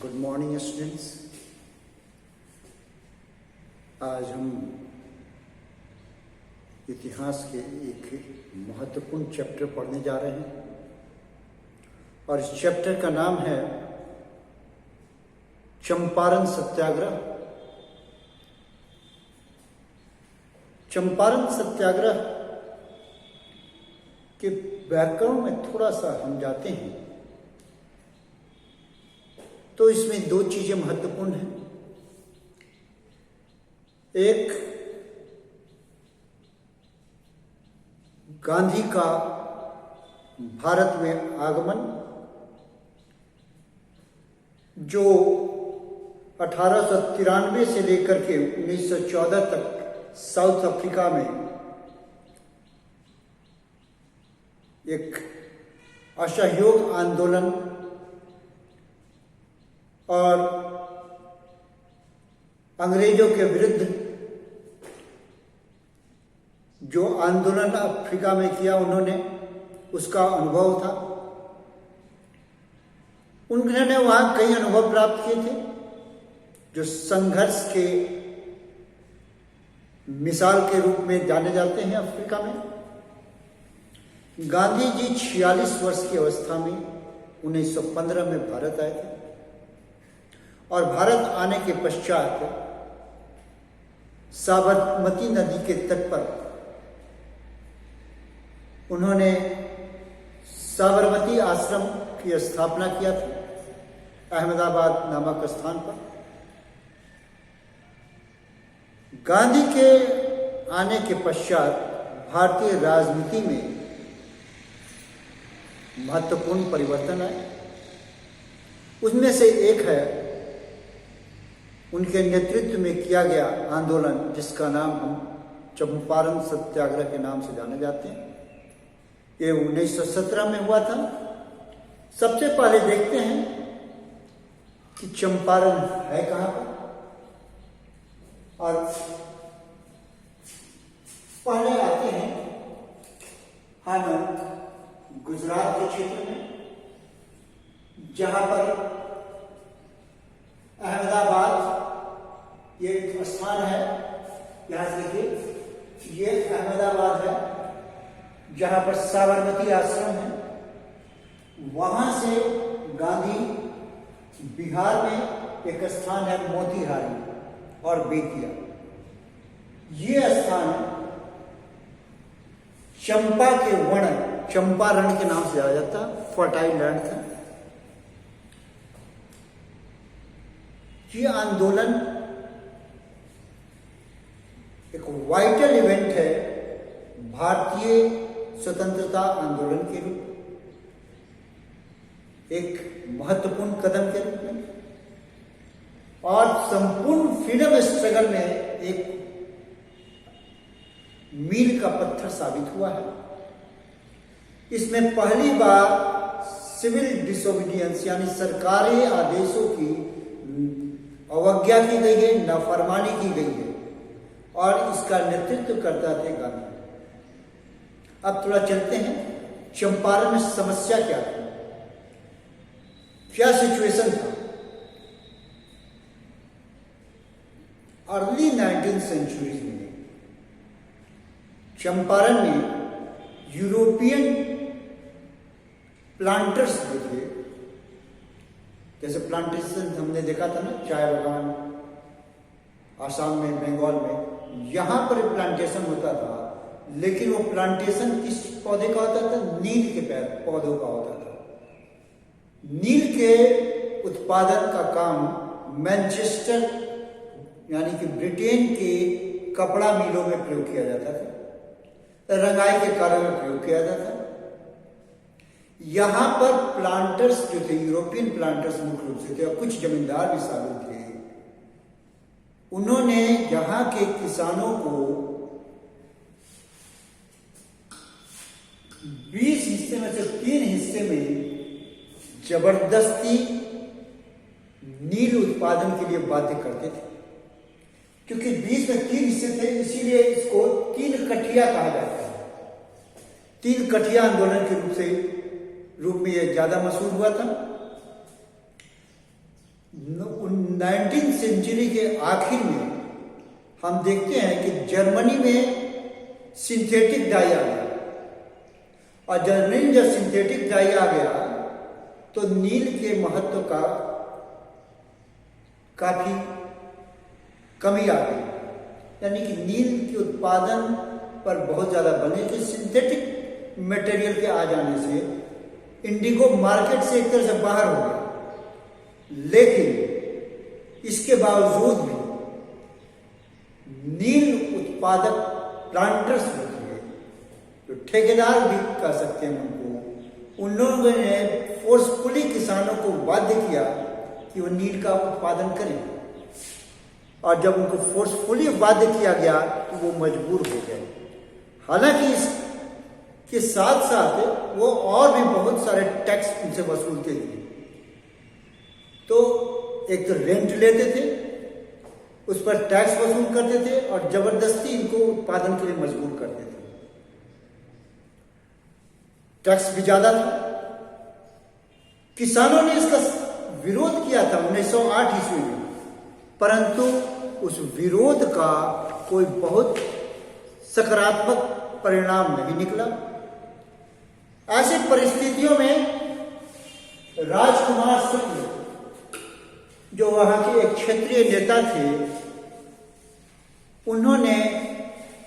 Good morning students. आज हम इतिहास के एक महत्वपूर्ण चैप्टर पढ़ने जा रहे हैं और इस चैप्टर का नाम है चंपारण सत्याग्रह। चंपारण सत्याग्रह के बैकग्राउंड में थोड़ा सा हम जाते हैं तो इसमें दो चीजें महत्वपूर्ण हैं। एक, गांधी का भारत में आगमन जो 1893 से लेकर के 1914 तक साउथ अफ्रीका में एक असहयोग आंदोलन और अंग्रेजों के विरुद्ध जो आंदोलन अफ्रीका में किया उन्होंने, उसका अनुभव था। उन्होंने वहां कई अनुभव प्राप्त किए थे जो संघर्ष के मिसाल के रूप में जाने जाते हैं अफ्रीका में। गांधी जी 46 वर्ष की अवस्था में 1915 में भारत आए थे और भारत आने के पश्चात साबरमती नदी के तट पर उन्होंने साबरमती आश्रम की स्थापना किया था अहमदाबाद नामक स्थान पर। गांधी के आने के पश्चात भारतीय राजनीति में महत्वपूर्ण परिवर्तन आए। उसमें से एक है उनके नेतृत्व में किया गया आंदोलन जिसका नाम हम चंपारण सत्याग्रह के नाम से जाने जाते हैं। ये 1917 में हुआ था। सबसे पहले देखते हैं कि चंपारण है कहां पर, और पहले आते हैं हम गुजरात के क्षेत्र में, जहां पर अहमदाबाद ये एक स्थान है। यहां से देखिए, ये अहमदाबाद है जहां पर साबरमती आश्रम है। वहां से गांधी बिहार में एक स्थान है मोतिहारी और बेतिया। ये स्थान चंपा के वन, चंपारण के नाम से जाना जाता, फर्टाइल लैंड था। ये आंदोलन एक वाइटल इवेंट है भारतीय स्वतंत्रता आंदोलन के रूप, एक महत्वपूर्ण कदम के रूप में, और संपूर्ण फ्रीडम स्ट्रगल में एक मील का पत्थर साबित हुआ है। इसमें पहली बार सिविल डिसोबीडियंस यानी सरकारी आदेशों की अवज्ञा की गई है, नाफरमानी की गई है, और इसका नेतृत्व करता थे गांधी। अब थोड़ा चलते हैं चंपारण में समस्या क्या थी, क्या सिचुएशन था। अर्ली 19th सेंचुरी में चंपारण में यूरोपियन प्लांटर्स जो थे, जैसे प्लांटेशन हमने देखा था ना, चाय बागान आसाम में, बंगाल में, यहां पर प्लांटेशन होता था। लेकिन वो प्लांटेशन किस पौधे का होता था? नील के पौधों का होता था। नील के उत्पादन का काम मैनचेस्टर यानी कि ब्रिटेन के कपड़ा मिलों में प्रयोग किया जाता था, रंगाई के कार्यों में प्रयोग किया जाता था। यहां पर प्लांटर्स जो थे, यूरोपियन प्लांटर्स मुख्य रूप से थे, और कुछ जमींदार भी शामिल थे। उन्होंने यहां के किसानों को 20 हिस्से में से 3 हिस्से में जबरदस्ती नील उत्पादन के लिए बाध्य करते थे। क्योंकि 20 में 3 हिस्से थे, इसीलिए इसको 3 कठिया कहा जाता है। 3 कठिया आंदोलन के रूप में यह ज्यादा मशहूर हुआ था। 19वीं सेंचुरी के आखिर में हम देखते हैं कि जर्मनी में सिंथेटिक डाई आ गया, और जर्मनी में जब सिंथेटिक डाई आ गया तो नील के महत्व का काफी कमी आ गई, यानी कि नील के उत्पादन पर बहुत ज्यादा बने कि सिंथेटिक मटेरियल के आ जाने से इंडिगो मार्केट से एक तरह से बाहर हो गया। लेकिन इसके बावजूद भी नील उत्पादक प्लांटर्स होते हैं, जो ठेकेदार भी कह सकते हैं उनको, उन लोगों ने फोर्सफुली किसानों को बाध्य किया कि वो नील का उत्पादन करें, और जब उनको फोर्सफुली बाध्य किया गया तो वो मजबूर हो गए। हालांकि इसके साथ साथ वो और भी बहुत सारे टैक्स उनसे वसूलते थे। तो एक तो रेंट लेते थे, उस पर टैक्स वसूल करते थे, और जबरदस्ती इनको उत्पादन के लिए मजबूर करते थे। टैक्स भी ज्यादा था। किसानों ने इसका विरोध किया था 1908 ईस्वी में, परंतु उस विरोध का कोई बहुत सकारात्मक परिणाम नहीं निकला। ऐसी परिस्थितियों में राजकुमार शुक्ल, जो वहां के एक क्षेत्रीय नेता थे, उन्होंने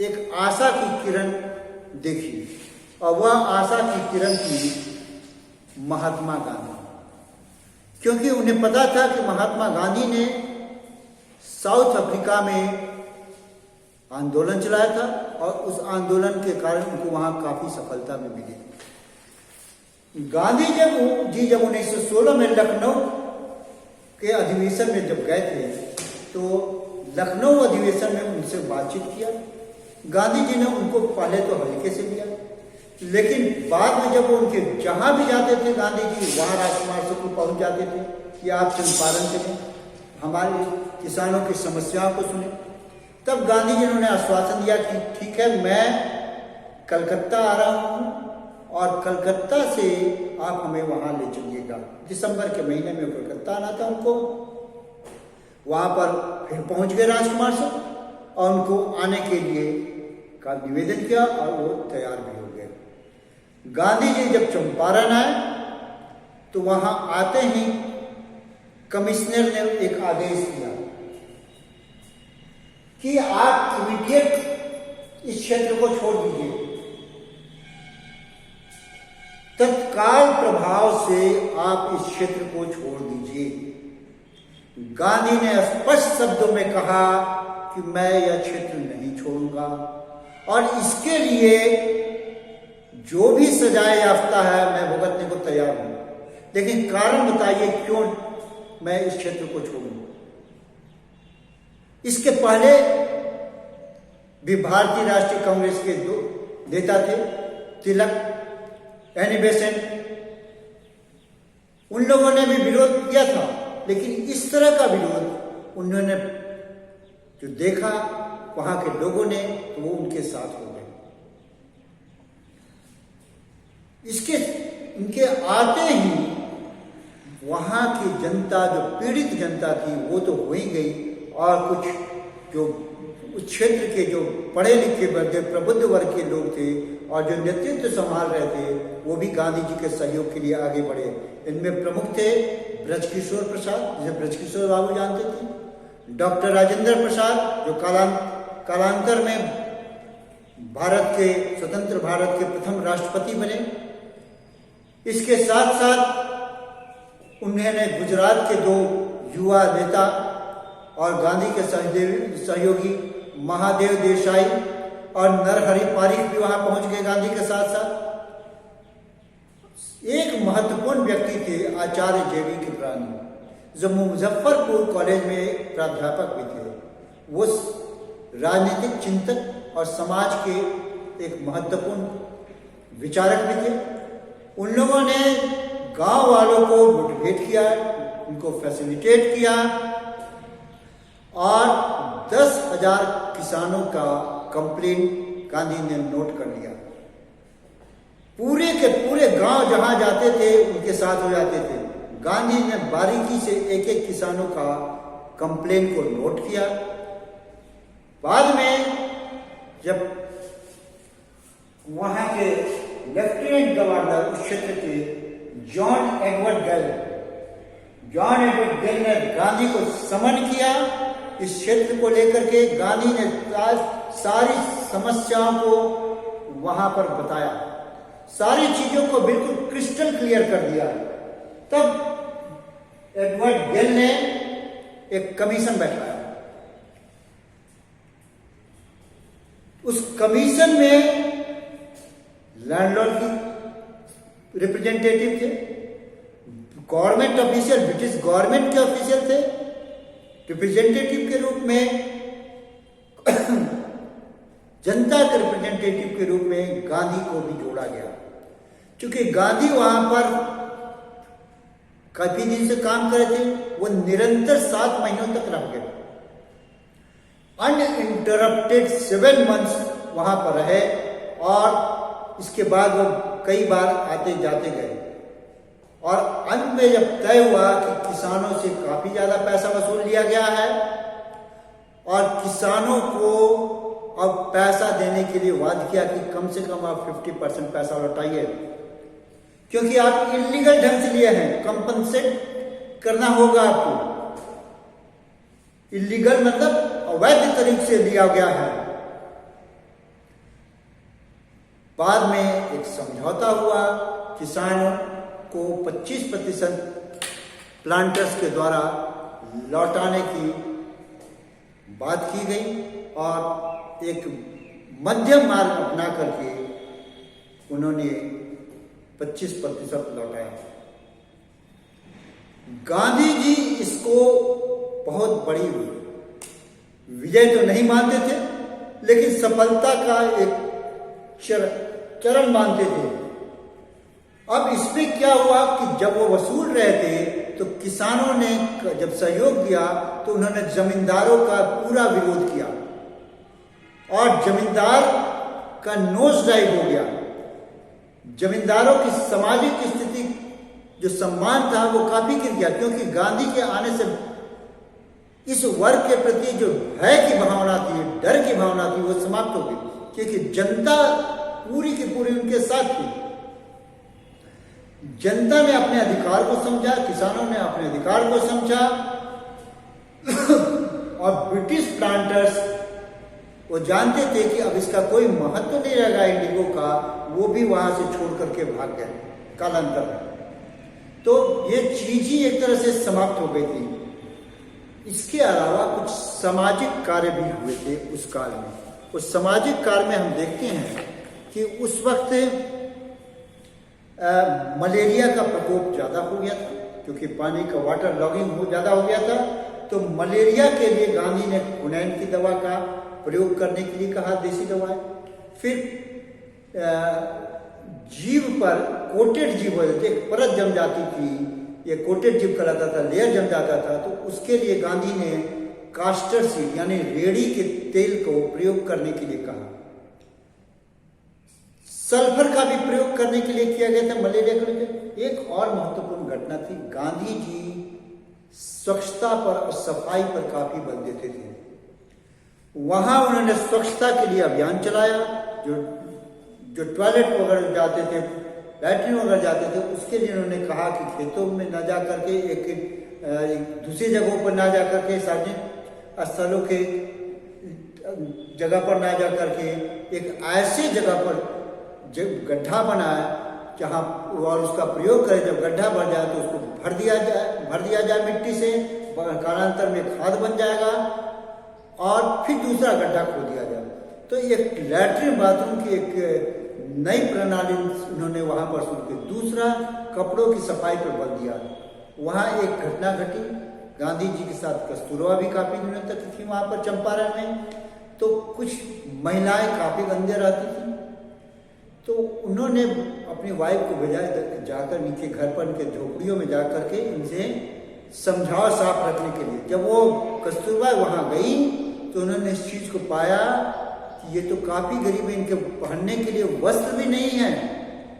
एक आशा की किरण देखी, और वह आशा की किरण थी महात्मा गांधी। क्योंकि उन्हें पता था कि महात्मा गांधी ने साउथ अफ्रीका में आंदोलन चलाया था, और उस आंदोलन के कारण उनको वहां काफी सफलता भी मिली। गांधी जब 1916 में लखनऊ के अधिवेशन में जब गए थे, तो लखनऊ अधिवेशन में उनसे बातचीत किया। गांधी जी ने उनको पहले तो हल्के से लिया, लेकिन बाद में जब वो उनके जहां भी जाते थे गांधी जी, वहां राजकुमार शुक्ल पहुंच जाते थे कि आप चंपारण चलें, हमारे किसानों की समस्याओं को सुने। तब गांधी जी ने उन्हें आश्वासन दिया कि ठीक है, मैं कलकत्ता आ रहा हूं, और कलकत्ता से आप हमें वहां ले चलिएगा। दिसंबर के महीने में कलकत्ता आना था उनको। वहां पर फिर पहुंच गए राजकुमार शुक्ल, और उनको आने के लिए का निवेदन किया, और वो तैयार भी हो गए। गांधी जी जब चंपारण आए, तो वहां आते ही कमिश्नर ने एक आदेश दिया कि आप इमीडिएट इस क्षेत्र को छोड़ दीजिए। तत्काल प्रभाव से आप इस क्षेत्र को छोड़ दीजिए। गांधी ने स्पष्ट शब्दों में कहा कि मैं यह क्षेत्र नहीं छोड़ूंगा, और इसके लिए जो भी सजाए याफ्ता है मैं भुगतने को तैयार हूं, लेकिन कारण बताइए क्यों मैं इस क्षेत्र को छोड़ूं। इसके पहले भी भारतीय राष्ट्रीय कांग्रेस के दो नेता थे, तिलक, एनी बेसेंट, उन लोगों ने भी विरोध किया था, लेकिन इस तरह का विरोध उन्होंने जो देखा वहां के लोगों ने, तो वो उनके साथ हो गए। इनके आते ही वहां की जनता, जो पीड़ित जनता थी, वो तो हो ही गई, और कुछ जो उस क्षेत्र के जो पढ़े लिखे वर्ग, प्रबुद्ध वर्ग के लोग थे, और जो नेतृत्व संभाल रहे थे, वो भी गांधी जी के सहयोग के लिए आगे बढ़े। इनमें प्रमुख थे ब्रजकिशोर प्रसाद, जिसे ब्रजकिशोर बाबू जानते थे, डॉक्टर राजेंद्र प्रसाद, जो कालांतर में भारत के, स्वतंत्र भारत के प्रथम राष्ट्रपति बने। इसके साथ साथ उन्होंने गुजरात के दो युवा नेता और गांधी के सहयोगी महादेव देसाई और नरहरि पारिख भी वहां पहुंच गए गांधी के साथ साथ। एक महत्वपूर्ण व्यक्ति थे आचार्य जेवी कृपलानी, जो मुजफ्फरपुर कॉलेज में प्राध्यापक भी थे। वो राजनीतिक चिंतक और समाज के एक महत्वपूर्ण विचारक भी थे। उन लोगों ने गांव वालों को मोटिवेट किया, उनको फैसिलिटेट किया, और 10,000 किसानों का कंप्लेन गांधी ने नोट कर लिया। पूरे के पूरे गांव जहां जाते थे उनके साथ हो जाते थे। गांधी ने बारीकी से एक एक किसानों का कंप्लेन को नोट किया। बाद में जब वहां के लेफ्टिनेंट गवर्नर उस क्षेत्र के जॉन एडवर्ड गेल ने गांधी को समन किया। इस क्षेत्र को लेकर के गांधी ने सारी समस्याओं को वहां पर बताया, सारी चीजों को बिल्कुल क्रिस्टल क्लियर कर दिया। तब एडवर्ड गेल ने एक कमीशन बैठाया। उस कमीशन में लैंडलॉर्ड की रिप्रेजेंटेटिव थे, गवर्नमेंट ऑफिशियल, ब्रिटिश गवर्नमेंट के ऑफिशियल थे, रिप्रेजेंटेटिव के रूप में जनता के रिप्रेजेंटेटिव के रूप में गांधी को भी जोड़ा गया। क्योंकि गांधी वहां पर काफी दिन से काम कर रहे थे, वो निरंतर 7 महीनों तक रह गए, अनइंटरप्टेड 7 मंथ्स वहां पर रहे। और इसके बाद वो कई बार आते जाते गए और अंत में जब तय हुआ कि किसानों से काफी ज्यादा पैसा वसूल लिया गया है और किसानों को अब पैसा देने के लिए वादा किया कि कम से कम आप 50% पैसा लौटाइए, क्योंकि आप इलीगल ढंग से लिए हैं, कंपनसेट करना होगा आपको। इलीगल मतलब अवैध तरीके से लिया गया है। बाद में एक समझौता हुआ, किसानों को 25% प्लांटर्स के द्वारा लौटाने की बात की गई और एक मध्यम मार्ग अपना करके उन्होंने 25% लौटाया। गांधी जी इसको बहुत बड़ी विजय तो नहीं मानते थे, लेकिन सफलता का एक चरण मानते थे। अब इसमें क्या हुआ कि जब वो वसूल रहे थे तो किसानों ने जब सहयोग दिया तो उन्होंने जमींदारों का पूरा विरोध किया और जमींदार का नोज डाइव हो गया। जमींदारों की सामाजिक स्थिति, जो सम्मान था, वो काफी गिर गया, क्योंकि गांधी के आने से इस वर्ग के प्रति जो भय की भावना थी, डर की भावना थी, वो समाप्त हो गई, क्योंकि जनता पूरी की पूरी उनके साथ थी। जनता ने अपने अधिकार को समझा, किसानों ने अपने अधिकार को समझा और ब्रिटिश प्लांटर्स वो जानते थे कि अब इसका कोई महत्व नहीं रहेगा इंडिगो का, वो भी वहां से छोड़ करके भाग गए कालांतर में। तो ये चीज ही एक तरह से समाप्त हो गई थी। इसके अलावा कुछ सामाजिक कार्य भी हुए थे उस काल में। उस सामाजिक कार्य में हम देखते हैं कि उस वक्त मलेरिया का प्रकोप ज्यादा हो गया था, क्योंकि पानी का वाटर लॉगिंग ज्यादा हो गया था। तो मलेरिया के लिए गांधी ने क्विनाइन की दवा का प्रयोग करने के लिए कहा, देसी दवाएं। फिर जीव पर कोटेड जीव, एक परत जम जाती थी, ये कोटेड जीव कहलाता था, लेयर जम जाता था, तो उसके लिए गांधी ने कास्टर सीड यानी रेड़ी के तेल को प्रयोग करने के लिए कहा। सल्फर का भी प्रयोग करने के लिए किया गया था मलेरिया को लेकर। एक और महत्वपूर्ण घटना थी, गांधी जी स्वच्छता पर और सफाई पर काफी बल देते थे। वहां उन्होंने स्वच्छता के लिए अभियान चलाया। जो टॉयलेट वगैरह जाते थे, लैट्रिन वगैरह जाते थे, उसके लिए उन्होंने कहा कि खेतों में ना जा करके, एक दूसरी जगहों पर ना जा करके, सार्वजनिक स्थलों के जगह पर ना जा करके एक ऐसी जगह पर जब गड्ढा बनाए जहाँ और उसका प्रयोग करें। जब गड्ढा भर जाए तो उसको भर दिया जाए मिट्टी से, कालांतर में खाद बन जाएगा और फिर दूसरा गड्ढा खोद दिया जाए। तो एक लैट्रिन बाथरूम की एक नई प्रणाली उन्होंने वहां पर शुरू की। दूसरा, कपड़ों की सफाई पर बल दिया। वहां एक घटना घटी, गांधी जी के साथ कस्तूरबा भी काफी दिनों तक थी वहां पर चंपारण में। तो कुछ महिलाएं काफी गंदे रहती थी, तो उन्होंने अपनी वाइफ को भेजा जाकर नीचे घर पर उनके झोपड़ियों में जाकर के इनसे समझाओ साफ रखने के लिए। जब वो कस्तूरबा वहां गई तो उन्होंने इस चीज को पाया कि ये तो काफी गरीब है, इनके पहनने के लिए वस्त्र भी नहीं है,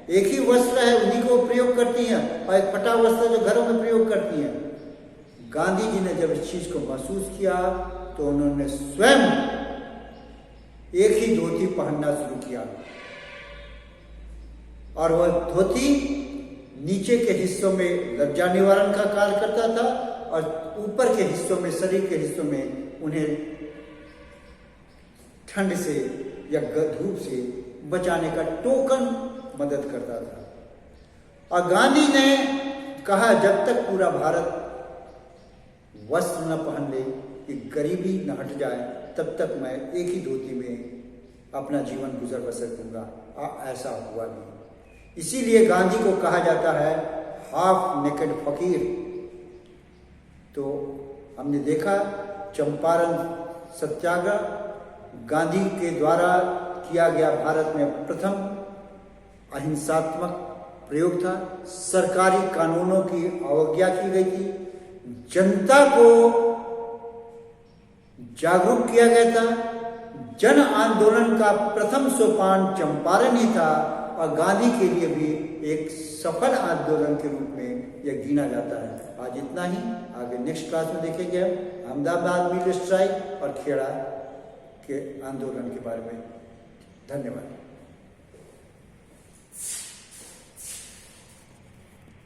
एक ही वस्त्र है, उन्हीं को प्रयोग करती हैं, और एक फटा वस्त्र जो घरों में प्रयोग करती हैं। गांधी जी ने जब इस चीज को महसूस किया तो उन्होंने स्वयं एक ही धोती पहनना शुरू किया, और वह धोती नीचे के हिस्सों में लज्जा निवारण का कार्य करता था, और ऊपर के हिस्सों में, शरीर के हिस्सों में उन्हें ठंड से या धूप से बचाने का टोकन मदद करता था। और गांधी ने कहा, जब तक पूरा भारत वस्त्र न पहन ले, कि गरीबी न हट जाए, तब तक मैं एक ही धोती में अपना जीवन गुजर बसर दूंगा। ऐसा हुआ नहीं। इसीलिए गांधी को कहा जाता है हाफ नेकेड फकीर। तो हमने देखा चंपारण सत्याग्रह गांधी के द्वारा किया गया भारत में प्रथम अहिंसात्मक प्रयोग था। सरकारी कानूनों की अवज्ञा की गई थी, जनता को जागरूक किया गया था। जन आंदोलन का प्रथम सोपान चंपारण ही था, और गांधी के लिए भी एक सफल आंदोलन के रूप में यह गिना जाता है। आज इतना ही, आगे नेक्स्ट क्लास में देखेंगे हम अहमदाबाद मिल स्ट्राइक और खेड़ा के आंदोलन के बारे में। धन्यवाद।